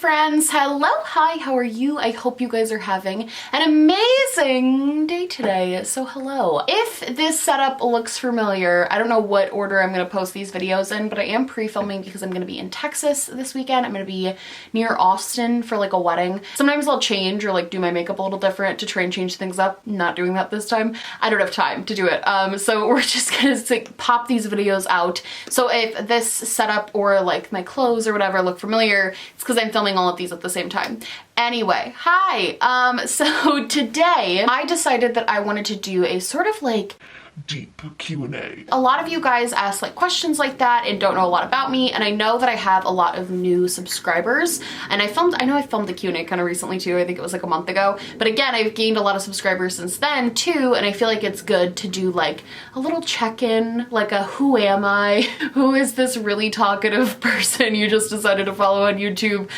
friends. Hello, hi, how are you? I hope you guys are having an amazing day today. So hello. If this setup looks familiar, I don't know what order I'm gonna post these videos in, but I am pre-filming because I'm gonna be in Texas this weekend. I'm gonna be near Austin for like a wedding. Sometimes I'll change or like do my makeup a little different to try and change things up. Not doing that this time. I don't have time to do it. So we're just gonna like pop these videos out. So if this setup or like my clothes or whatever look familiar, it's because I'm filming all of these at the same time. Anyway, hi. So today I decided that I wanted to do a sort of like deep Q&A. A lot of you guys ask like questions like that and don't know a lot about me, and I know that I have a lot of new subscribers, and I know I filmed the Q&A kind of recently too. I think it was like a month ago, but again, I've gained a lot of subscribers since then too, and I feel like it's good to do like a little check-in, like a who am I? Who is this really talkative person you just decided to follow on YouTube?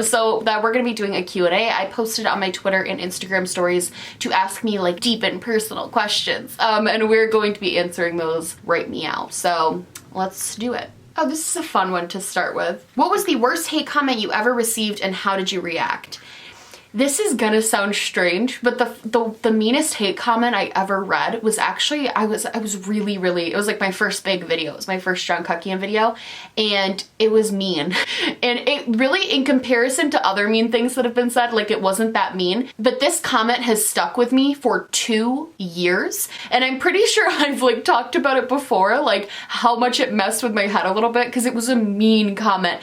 So that we're gonna be doing a Q&A. I posted on my Twitter and Instagram stories to ask me like deep and personal questions, and we're going to be answering those right meow. So let's do it. Oh, this is a fun one to start with. What was the worst hate comment you ever received and how did you react? This is gonna sound strange, but the meanest hate comment I ever read was actually, I was really, it was like my first big video. It was my first John Cuckian video, and it was mean. And it really, in comparison to other mean things that have been said, like it wasn't that mean, but this comment has stuck with me for 2 years. And I'm pretty sure I've like talked about it before, like how much it messed with my head a little bit, because it was a mean comment.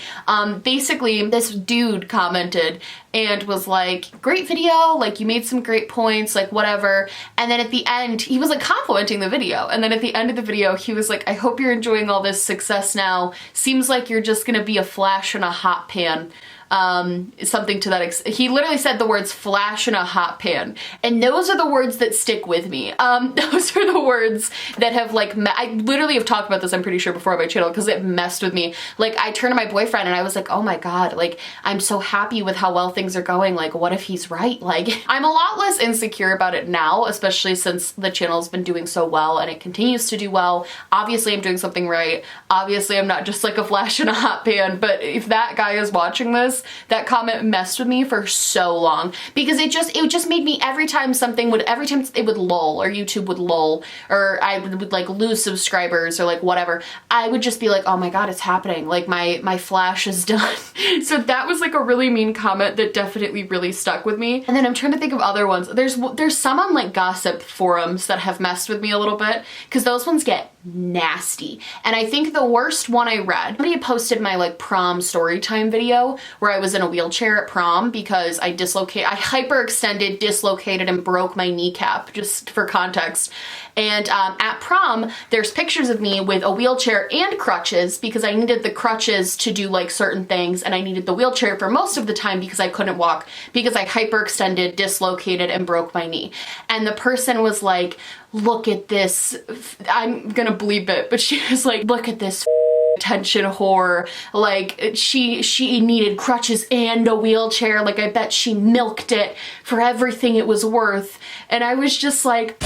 Basically, this dude commented and was like, great video, like you made some great points, like whatever. And then at the end, he was like complimenting the video. And then at the end of the video, he was like, I hope you're enjoying all this success now. Seems like you're just gonna be a flash in a hot pan. Something to that he literally said the words flash in a hot pan, and those are the words that stick with me. Those are the words that have like I literally have talked about this, I'm pretty sure, before on my channel, because it messed with me. Like I turned to my boyfriend and I was like, oh my god, like I'm so happy with how well things are going, like what if he's right? Like I'm a lot less insecure about it now, especially since the channel's been doing so well and it continues to do well. Obviously I'm doing something right, obviously I'm not just like a flash in a hot pan, but if that guy is watching this, that comment messed with me for so long, because it just made me, every time it would lull, or YouTube would lull, or I would like lose subscribers or like whatever, I would just be like, oh my god, it's happening, like my flash is done. So that was like a really mean comment that definitely really stuck with me. And then I'm trying to think of other ones. There's some on like gossip forums that have messed with me a little bit, because those ones get nasty. And I think the worst one I read, somebody had posted my like prom story time video where I was in a wheelchair at prom because I hyperextended, dislocated, and broke my kneecap, just for context. And at prom, there's pictures of me with a wheelchair and crutches, because I needed the crutches to do like certain things, and I needed the wheelchair for most of the time because I couldn't walk, because I hyperextended, dislocated, and broke my knee. And the person was like, look at this, I'm gonna bleep it, but she was like, look at this attention whore, like she needed crutches and a wheelchair, like I bet she milked it for everything it was worth. And I was just like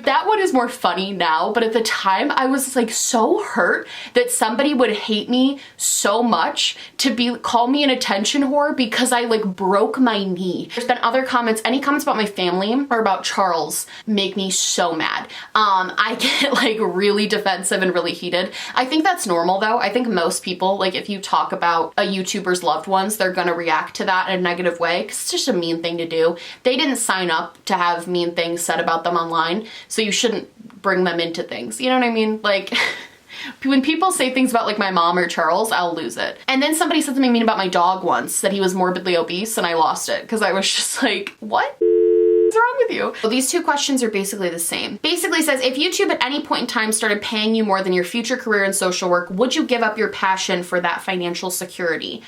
that one is more funny now, but at the time I was like so hurt that somebody would hate me so much to call me an attention whore because I like broke my knee. There's been other comments, any comments about my family or about Charles make me so mad. I get like really defensive and really heated. I think that's normal though. I think most people, like if you talk about a YouTuber's loved ones, they're gonna react to that in a negative way, because it's just a mean thing to do. They didn't sign up to have mean things said about them online, so you shouldn't bring them into things. You know what I mean? Like when people say things about like my mom or Charles, I'll lose it. And then somebody said something mean about my dog once, that he was morbidly obese, and I lost it because I was just like, what? What's wrong with you? So these two questions are basically the same. Basically says, if YouTube at any point in time started paying you more than your future career in social work, would you give up your passion for that financial security?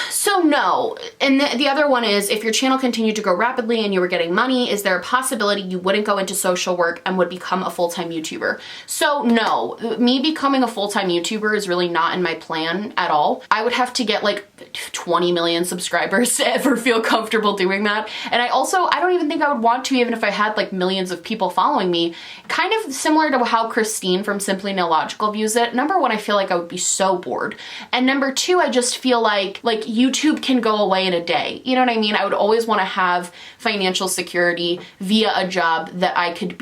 So no. And the other one is, if your channel continued to grow rapidly and you were getting money, is there a possibility you wouldn't go into social work and would become a full-time YouTuber? So no, me becoming a full-time YouTuber is really not in my plan at all. I would have to get like 20 million subscribers to ever feel comfortable doing that. And I don't even think I would want to, even if I had like millions of people following me. Kind of similar to how Christine from Simply Illogical views it. Number one, I feel like I would be so bored. And number two, I just feel like YouTube can go away in a day. You know what I mean? I would always want to have financial security via a job that I could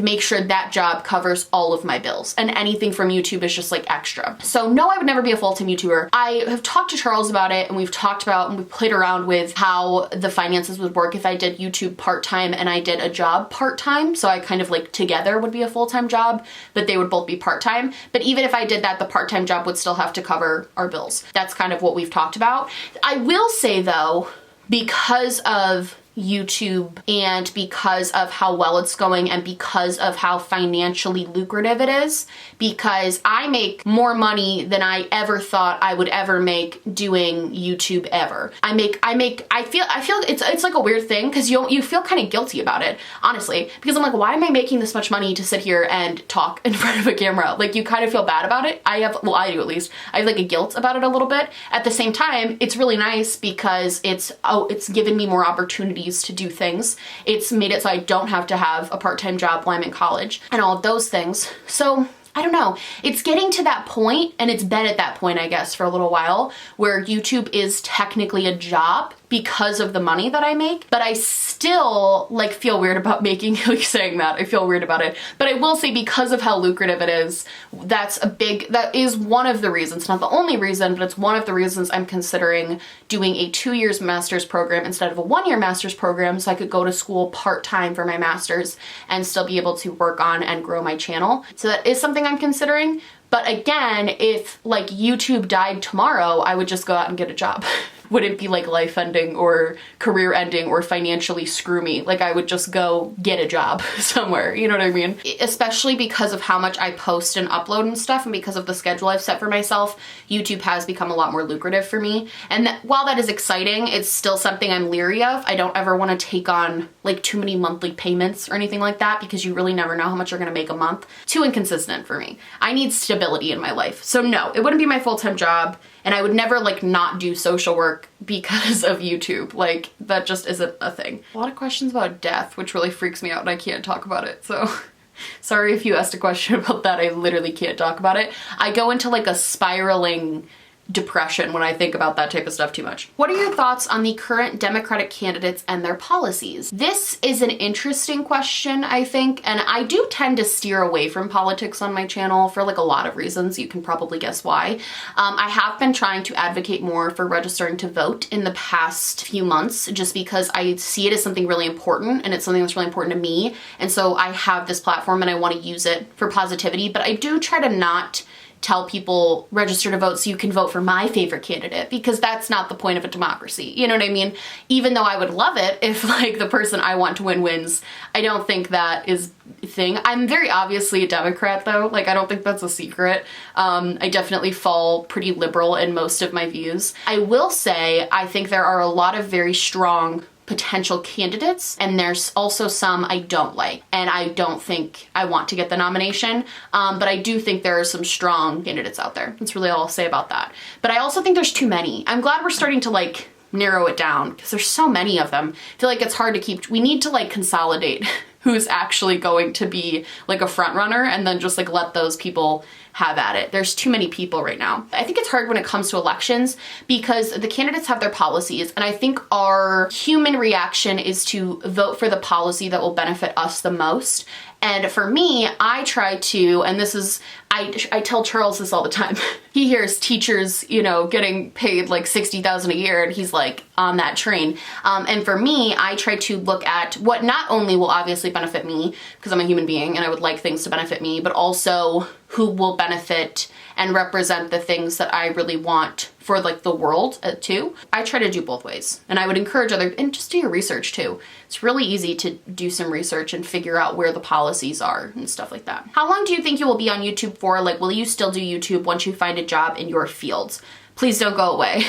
make sure that job covers all of my bills, and anything from YouTube is just like extra. So no, I would never be a full-time YouTuber. I have talked to Charles about it, and we've talked about and we played around with how the finances would work if I did YouTube part-time and I did a job part-time. So I kind of like together would be a full-time job, but they would both be part-time. But even if I did that, the part-time job would still have to cover our bills. That's kind of what we've talked about. I will say though, because of YouTube and because of how well it's going and because of how financially lucrative it is, because I make more money than I ever thought I would ever make doing YouTube ever. I feel it's like a weird thing, because you feel kind of guilty about it, honestly, because I'm like, why am I making this much money to sit here and talk in front of a camera? Like, you kind of feel bad about it. I do, at least. I have like a guilt about it a little bit. At the same time, it's really nice because it's given me more opportunities to do things. It's made it so I don't have to have a part-time job while I'm in college and all of those things. So I don't know. It's getting to that point, and it's been at that point, I guess, for a little while, where YouTube is technically a job because of the money that I make, but I still like feel weird about like saying that. I feel weird about it. But I will say, because of how lucrative it is, that is one of the reasons, not the only reason, but it's one of the reasons I'm considering doing a 2-year master's program instead of a 1-year master's program, so I could go to school part-time for my master's and still be able to work on and grow my channel. So that is something I'm considering. But again, if like YouTube died tomorrow, I would just go out and get a job. Wouldn't be like life ending or career ending or financially screw me. Like, I would just go get a job somewhere, you know what I mean? Especially because of how much I post and upload and stuff, and because of the schedule I've set for myself, YouTube has become a lot more lucrative for me. And while that is exciting, it's still something I'm leery of. I don't ever want to take on like too many monthly payments or anything like that, because you really never know how much you're gonna make a month. Too inconsistent for me. I need stability in my life. So no, it wouldn't be my full-time job. And I would never like not do social work because of YouTube. Like, that just isn't a thing. A lot of questions about death, which really freaks me out, and I can't talk about it. So sorry if you asked a question about that. I literally can't talk about it. I go into like a spiraling depression when I think about that type of stuff too much. What are your thoughts on the current Democratic candidates and their policies? This is an interesting question, I think, and I do tend to steer away from politics on my channel for like a lot of reasons. You can probably guess why. I have been trying to advocate more for registering to vote in the past few months, just because I see it as something really important, and it's something that's really important to me. And so I have this platform and I want to use it for positivity, but I do try to not tell people register to vote so you can vote for my favorite candidate, because that's not the point of a democracy. You know what I mean? Even though I would love it if like the person I want to win wins, I don't think that is a thing. I'm very obviously a Democrat though. Like, I don't think that's a secret. I definitely fall pretty liberal in most of my views. I will say, I think there are a lot of very strong potential candidates, and there's also some I don't like, and I don't think I want to get the nomination, but I do think there are some strong candidates out there. That's really all I'll say about that. But I also think there's too many. I'm glad we're starting to like narrow it down, because there's so many of them. I feel like it's hard to keep. We need to like consolidate who's actually going to be like a front runner, and then just like let those people have at it. There's too many people right now. I think it's hard when it comes to elections, because the candidates have their policies, and I think our human reaction is to vote for the policy that will benefit us the most. And for me, I try to, and this is, I tell Charles this all the time. He hears teachers, you know, getting paid like $60,000 a year, and he's like on that train. And for me, I try to look at what not only will obviously benefit me, because I'm a human being and I would like things to benefit me, but also who will benefit and represent the things that I really want for like the world too. I try to do both ways, and I would encourage and just do your research too. It's really easy to do some research and figure out where the policies are and stuff like that. How long do you think you will be on YouTube for? Like, will you still do YouTube once you find a job in your fields? Please don't go away.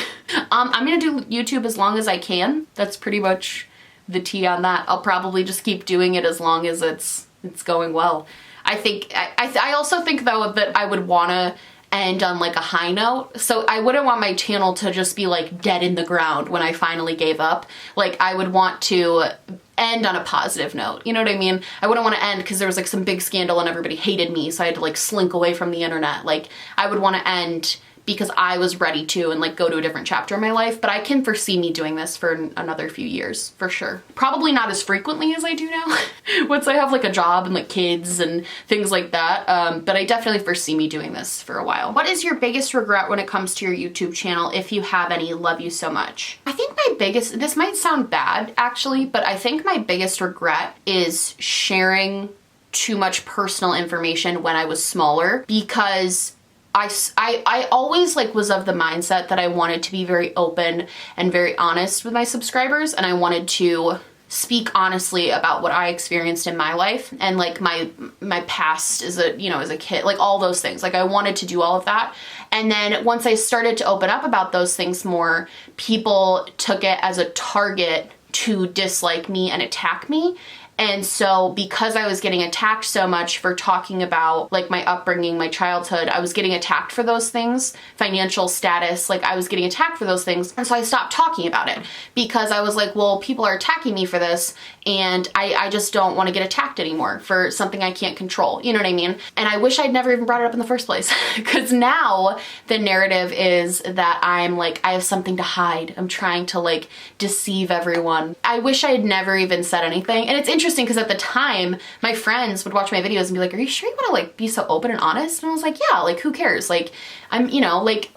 I'm gonna do YouTube as long as I can. That's pretty much the tea on that. I'll probably just keep doing it as long as it's going well. I also think though that I would wanna end on like a high note. So I wouldn't want my channel to just be like dead in the ground when I finally gave up. Like I would want to end on a positive note. You know what I mean? I wouldn't want to end because there was like some big scandal and everybody hated me, so I had to like slink away from the internet. Like I would want to end because I was ready to and like go to a different chapter in my life. But I can foresee me doing this for another few years for sure. Probably not as frequently as I do now once I have like a job and like kids and things like that. But I definitely foresee me doing this for a while. What is your biggest regret when it comes to your YouTube channel? If you have any, love you so much. I think my biggest, this might sound bad actually, but I think my biggest regret is sharing too much personal information when I was smaller, because I always like was of the mindset that I wanted to be very open and very honest with my subscribers, and I wanted to speak honestly about what I experienced in my life and like my past as a, you know, as a kid, like all those things. Like I wanted to do all of that. And then once I started to open up about those things more, people took it as a target to dislike me and attack me. And so because I was getting attacked so much for talking about like my upbringing, my childhood, I was getting attacked for those things, financial status, like I was getting attacked for those things. And so I stopped talking about it because I was like, well, people are attacking me for this and I just don't want to get attacked anymore for something I can't control. You know what I mean? And I wish I'd never even brought it up in the first place because now the narrative is that I'm like, I have something to hide. I'm trying to like deceive everyone. I wish I had never even said anything. And it's interesting because at the time my friends would watch my videos and be like, are you sure you want to like be so open and honest? And I was like, yeah, like who cares? Like I'm, you know, like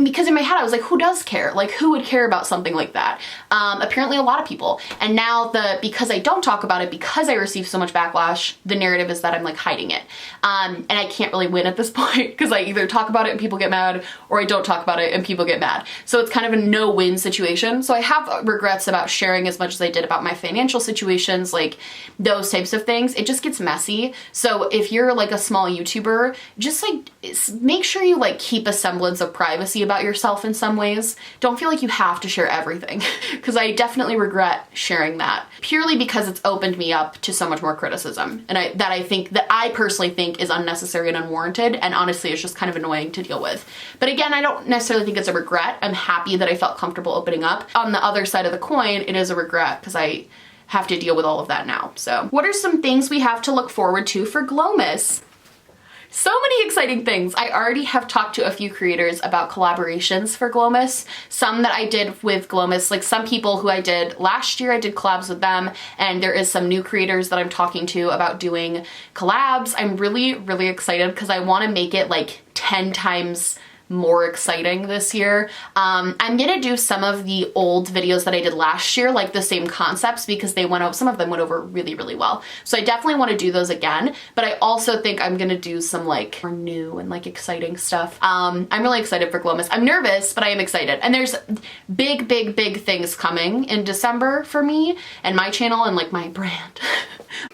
because in my head I was like, who does care? Like who would care about something like that? Apparently a lot of people. And now because I don't talk about it, because I receive so much backlash, the narrative is that I'm like hiding it. And I can't really win at this point because I either talk about it and people get mad, or I don't talk about it and people get mad. So it's kind of a no-win situation. So I have regrets about sharing as much as I did about my financial situations, like those types of things. It just gets messy. So if you're like a small YouTuber, just like make sure you like keep a semblance of privacy about yourself in some ways. Don't feel like you have to share everything because I definitely regret sharing that purely because it's opened me up to so much more criticism, and that I personally think is unnecessary and unwarranted, and honestly it's just kind of annoying to deal with. But again, I don't necessarily think it's a regret. I'm happy that I felt comfortable opening up. On the other side of the coin, it is a regret because I have to deal with all of that now. So what are some things we have to look forward to for Glomus? So many exciting things. I already have talked to a few creators about collaborations for Glomus. Some that I did with Glomus, like some people who I did last year, I did collabs with them, and there is some new creators that I'm talking to about doing collabs. I'm really, really excited because I want to make it like 10 times more exciting this year. I'm gonna do some of the old videos that I did last year, like the same concepts, because they went over, some of them went over really, really well. So I definitely want to do those again, but I also think I'm gonna do some like more new and like exciting stuff. I'm really excited for Glomus. I'm nervous, but I am excited. And there's big, big, big things coming in December for me and my channel and like my brand.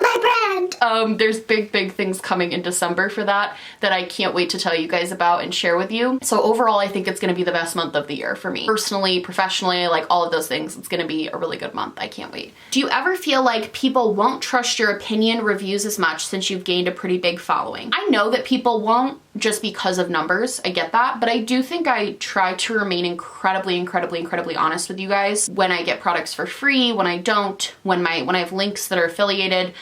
My brand! There's big, big things coming in December for that I can't wait to tell you guys about and share with you. So overall, I think it's gonna be the best month of the year for me. Personally, professionally, like all of those things, it's gonna be a really good month. I can't wait. Do you ever feel like people won't trust your opinion reviews as much since you've gained a pretty big following? I know that people won't just because of numbers. I get that, but I do think I try to remain incredibly, incredibly, incredibly honest with you guys when I get products for free, when I don't, when I have links that are affiliated,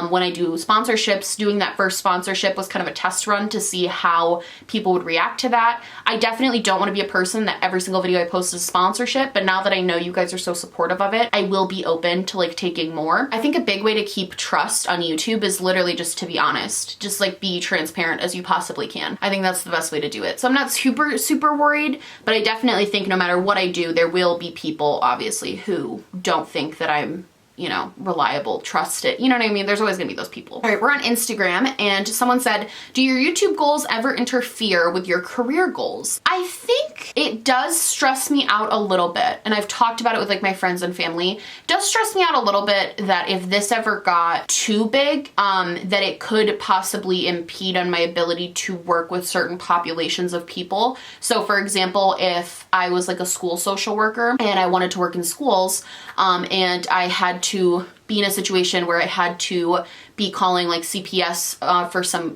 when I do sponsorships. Doing that first sponsorship was kind of a test run to see how people would react to that. I definitely don't want to be a person that every single video I post is a sponsorship, but now that I know you guys are so supportive of it, I will be open to like taking more. I think a big way to keep trust on YouTube is literally just to be honest, just like be transparent as you possibly can. I think that's the best way to do it. So I'm not super, super worried, but I definitely think no matter what I do, there will be people obviously who don't think that I'm, you know, reliable, trusted. You know what I mean? There's always gonna be those people. All right, we're on Instagram and someone said, do your YouTube goals ever interfere with your career goals? I think it does stress me out a little bit. And I've talked about it with like my friends and family. It does stress me out a little bit that if this ever got too big, that it could possibly impede on my ability to work with certain populations of people. So for example, if I was like a school social worker and I wanted to work in schools, and I had to be in a situation where I had to be calling like CPS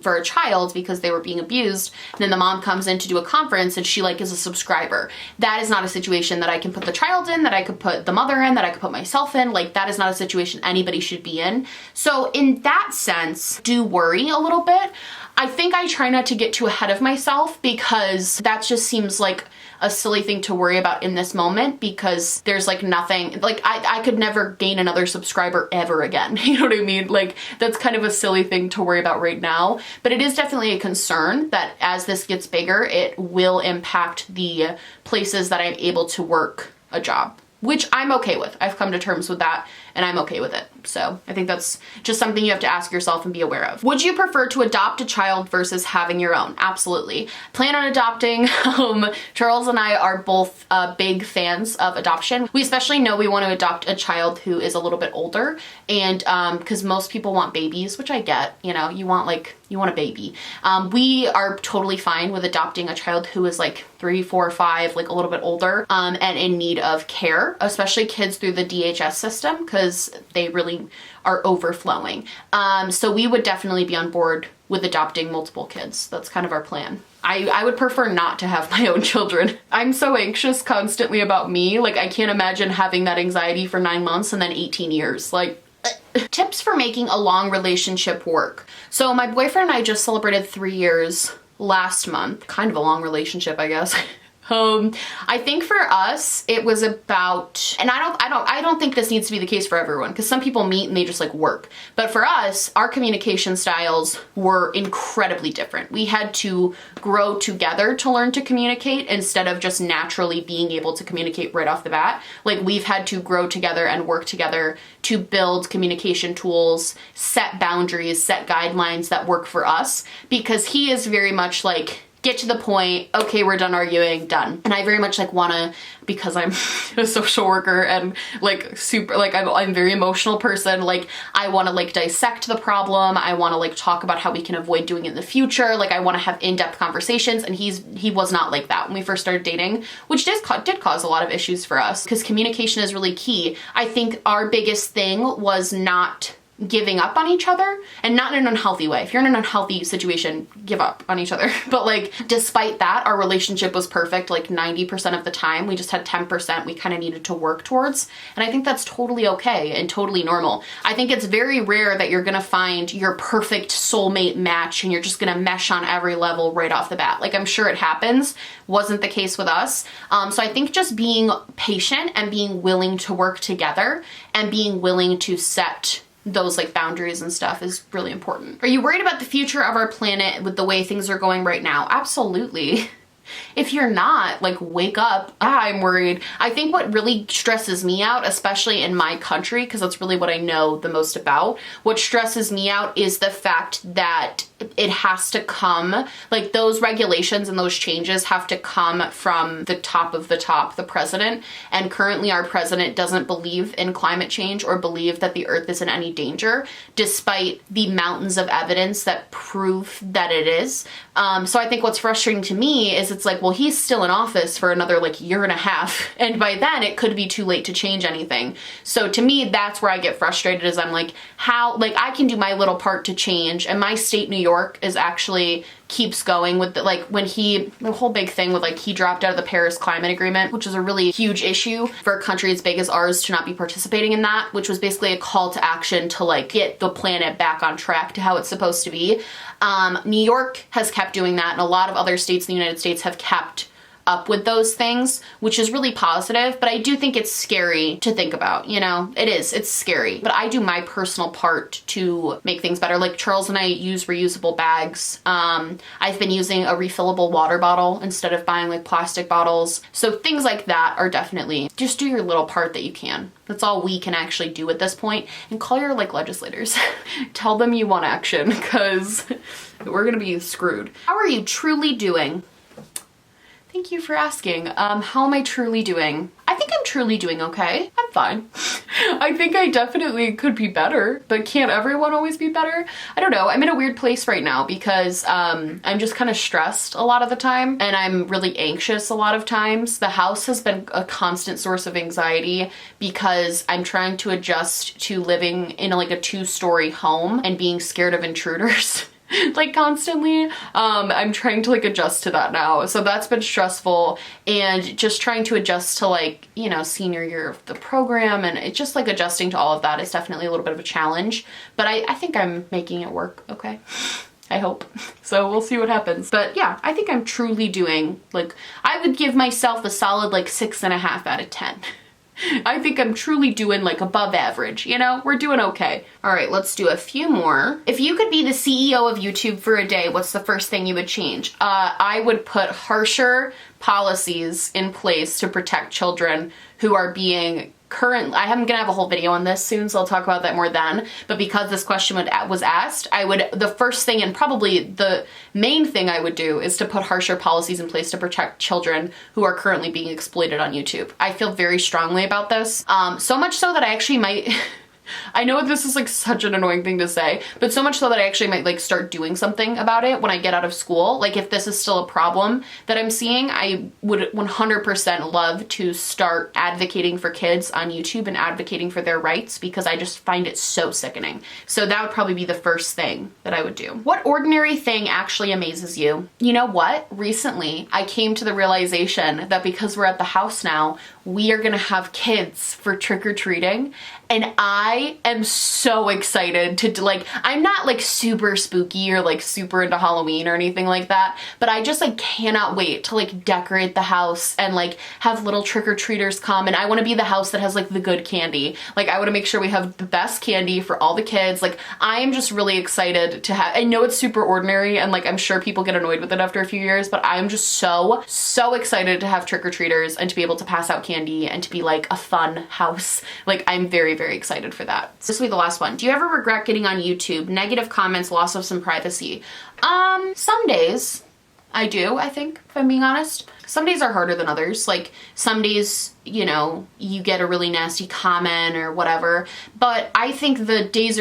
for a child because they were being abused. And then the mom comes in to do a conference and she like is a subscriber. That is not a situation that I can put the child in, that I could put the mother in, that I could put myself in. Like that is not a situation anybody should be in. So in that sense, do worry a little bit. I think I try not to get too ahead of myself because that just seems like a silly thing to worry about in this moment, because there's like nothing, like I could never gain another subscriber ever again. You know what I mean? Like that's kind of a silly thing to worry about right now, but it is definitely a concern that as this gets bigger, it will impact the places that I'm able to work a job, which I'm okay with. I've come to terms with that and I'm okay with it. So I think that's just something you have to ask yourself and be aware of. Would you prefer to adopt a child versus having your own? Absolutely. Plan on adopting. Charles and I are both big fans of adoption. We especially know we want to adopt a child who is a little bit older, and because most people want babies, which I get, you know, you want a baby. We are totally fine with adopting a child who is like 3, 4, 5, like a little bit older, and in need of care, especially kids through the DHS system, because they really are overflowing. So we would definitely be on board with adopting multiple kids. That's kind of our plan. I would prefer not to have my own children. I'm so anxious constantly about me. Like I can't imagine having that anxiety for 9 months and then 18 years. Like tips for making a long relationship work. So my boyfriend and I just celebrated 3 years last month. Kind of a long relationship, I guess. I think for us, it was about, and I don't think this needs to be the case for everyone, because some people meet and they just like work. But for us, our communication styles were incredibly different. We had to grow together to learn to communicate instead of just naturally being able to communicate right off the bat. Like we've had to grow together and work together to build communication tools, set boundaries, set guidelines that work for us, because he is very much like, get to the point, okay, we're done arguing, done. And I very much like wanna, because I'm a social worker and like super, like I'm a very emotional person, like I wanna like dissect the problem, I wanna like talk about how we can avoid doing it in the future, like I wanna have in-depth conversations, and he was not like that when we first started dating, which did cause a lot of issues for us, because communication is really key. I think our biggest thing was not giving up on each other, and not in an unhealthy way. If you're in an unhealthy situation, give up on each other. But like, despite that, our relationship was perfect like 90% of the time. We just had 10% we kind of needed to work towards. And I think that's totally okay and totally normal. I think it's very rare that you're gonna find your perfect soulmate match and you're just gonna mesh on every level right off the bat. Like I'm sure it happens. Wasn't the case with us. So I think just being patient and being willing to work together and being willing to set those like boundaries and stuff is really important. Are you worried about the future of our planet with the way things are going right now? Absolutely. If you're not, like, wake up. I'm worried. I think what really stresses me out, especially in my country, because that's really what I know the most about, what stresses me out is the fact that it has to come, like those regulations and those changes have to come from the top of the top, the president. And currently our president doesn't believe in climate change or believe that the earth is in any danger, despite the mountains of evidence that prove that it is. So I think what's frustrating to me is it's like, well, he's still in office for another like year and a half. And by then it could be too late to change anything. So to me, that's where I get frustrated, is I'm like, how, like I can do my little part to change, and my state, New York, is actually keeps going with the, like when the whole big thing with like he dropped out of the Paris Climate Agreement, which is a really huge issue for a country as big as ours to not be participating in that, which was basically a call to action to like get the planet back on track to how it's supposed to be. New York has kept doing that, and a lot of other states in the United States have kept up with those things, which is really positive, but I do think it's scary to think about, you know? It's scary, but I do my personal part to make things better. Like Charles and I use reusable bags. I've been using a refillable water bottle instead of buying like plastic bottles. So things like that are definitely, just do your little part that you can. That's all we can actually do at this point. And call your like legislators. Tell them you want action, because we're gonna be screwed. How are you truly doing? Thank you for asking. How am I truly doing? I think I'm truly doing okay. I'm fine. I think I definitely could be better, but can't everyone always be better? I don't know. I'm in a weird place right now because I'm just kind of stressed a lot of the time, and I'm really anxious a lot of times. The house has been a constant source of anxiety because I'm trying to adjust to living in like a 2-story home and being scared of intruders. Like constantly. I'm trying to like adjust to that now. So that's been stressful, and just trying to adjust to like, you know, senior year of the program, and it's just like adjusting to all of that is definitely a little bit of a challenge, but I think I'm making it work okay. I hope. So we'll see what happens. But yeah, I think I'm truly doing, like, I would give myself a solid like 6.5 out of 10. I think I'm truly doing like above average, you know? We're doing okay. All right, let's do a few more. If you could be the CEO of YouTube for a day, what's the first thing you would change? I would put harsher policies in place to protect children who are being I'm gonna have a whole video on this soon, so I'll talk about that more then. But because this question was asked, the first thing and probably the main thing I would do is to put harsher policies in place to protect children who are currently being exploited on YouTube. I feel very strongly about this. So much so that I actually might, I know this is like such an annoying thing to say, but so much so that I actually might like start doing something about it when I get out of school. Like if this is still a problem that I'm seeing, I would 100% love to start advocating for kids on YouTube and advocating for their rights, because I just find it so sickening. So that would probably be the first thing that I would do. What ordinary thing actually amazes you? You know what? Recently, I came to the realization that because we're at the house now, we are gonna have kids for trick-or-treating, and I am so excited to like, I'm not like super spooky or like super into Halloween or anything like that, but I just like cannot wait to like decorate the house and like have little trick-or-treaters come, and I want to be the house that has like the good candy. Like I want to make sure we have the best candy for all the kids. Like I am just really excited to have, I know it's super ordinary and like I'm sure people get annoyed with it after a few years, but I'm just so excited to have trick-or-treaters and to be able to pass out candy and to be like a fun house. Like I'm very, very excited for that. So this will be the last one. Do you ever regret getting on YouTube? Negative comments, loss of some privacy? Some days I do, I think, if I'm being honest. Some days are harder than others. Like some days, you know, you get a really nasty comment or whatever, but I think the days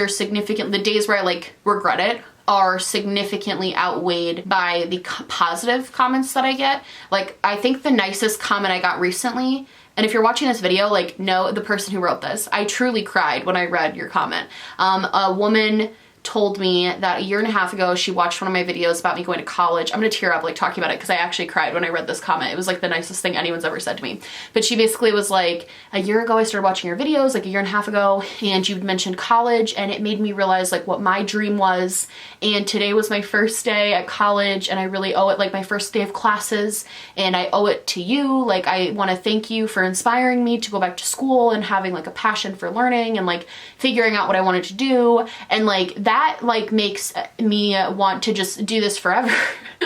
where I like regret it are significantly outweighed by the positive comments that I get. Like I think the nicest comment I got recently, and if you're watching this video, like, know the person who wrote this. I truly cried when I read your comment. A woman told me that a year and a half ago, she watched one of my videos about me going to college. I'm gonna tear up like talking about it because I actually cried when I read this comment. It was like the nicest thing anyone's ever said to me. But she basically was like, a year ago I started watching your videos, like a year and a half ago, and you mentioned college, and it made me realize like what my dream was. And today was my first day at college, and I really owe it, like my first day of classes, and I owe it to you. Like I want to thank you for inspiring me to go back to school and having like a passion for learning and like figuring out what I wanted to do. And like that like makes me want to just do this forever.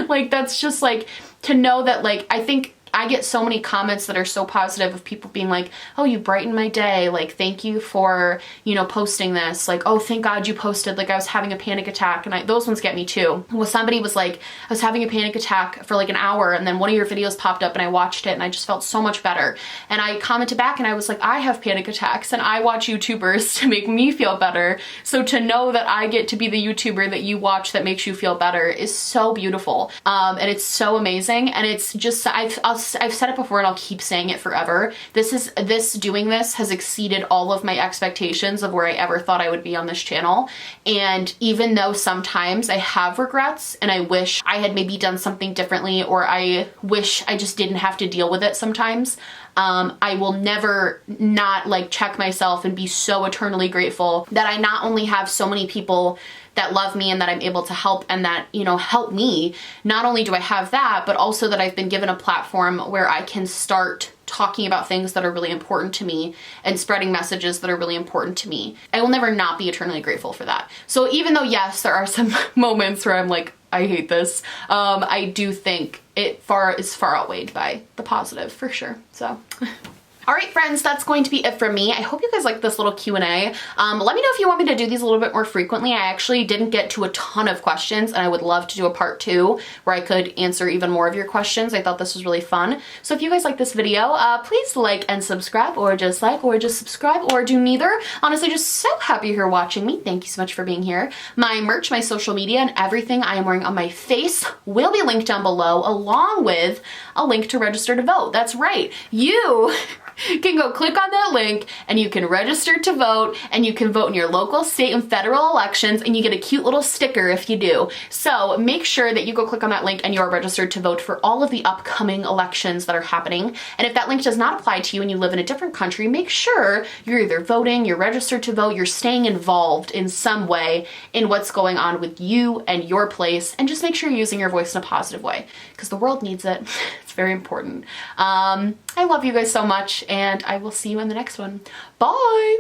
Like that's just like to know that, like, I think I get so many comments that are so positive of people being like, oh, you brightened my day. Like, thank you for, you know, posting this. Like, oh, thank God you posted. Like, I was having a panic attack. And those ones get me too. Well, somebody was like, I was having a panic attack for like an hour, and then one of your videos popped up and I watched it and I just felt so much better. And I commented back and I was like, I have panic attacks and I watch YouTubers to make me feel better. So to know that I get to be the YouTuber that you watch that makes you feel better is so beautiful. And it's so amazing. And it's just, I've said it before and I'll keep saying it forever. Doing this has exceeded all of my expectations of where I ever thought I would be on this channel. And even though sometimes I have regrets and I wish I had maybe done something differently, or I wish I just didn't have to deal with it sometimes, I will never not like check myself and be so eternally grateful that I not only have so many people that love me and that I'm able to help and that, you know, help me. Not only do I have that, but also that I've been given a platform where I can start talking about things that are really important to me and spreading messages that are really important to me. I will never not be eternally grateful for that. So even though, yes, there are some moments where I'm like, I hate this, I do think it is far outweighed by the positive, for sure. So All right, friends, that's going to be it for me. I hope you guys like this little Q&A. Let me know if you want me to do these a little bit more frequently. I actually didn't get to a ton of questions, and I would love to do a part 2 where I could answer even more of your questions. I thought this was really fun. So if you guys like this video, please like and subscribe, or just subscribe, or do neither. Honestly, just so happy you're watching me. Thank you so much for being here. My merch, my social media, and everything I am wearing on my face will be linked down below, along with a link to register to vote. That's right. You can go click on that link and you can register to vote, and you can vote in your local, state, and federal elections, and you get a cute little sticker if you do. So make sure that you go click on that link and you're registered to vote for all of the upcoming elections that are happening. And if that link does not apply to you and you live in a different country, make sure you're either voting, you're registered to vote, you're staying involved in some way in what's going on with you and your place, and just make sure you're using your voice in a positive way, because the world needs it. It's very important. I love you guys so much, and I will see you in the next one. Bye!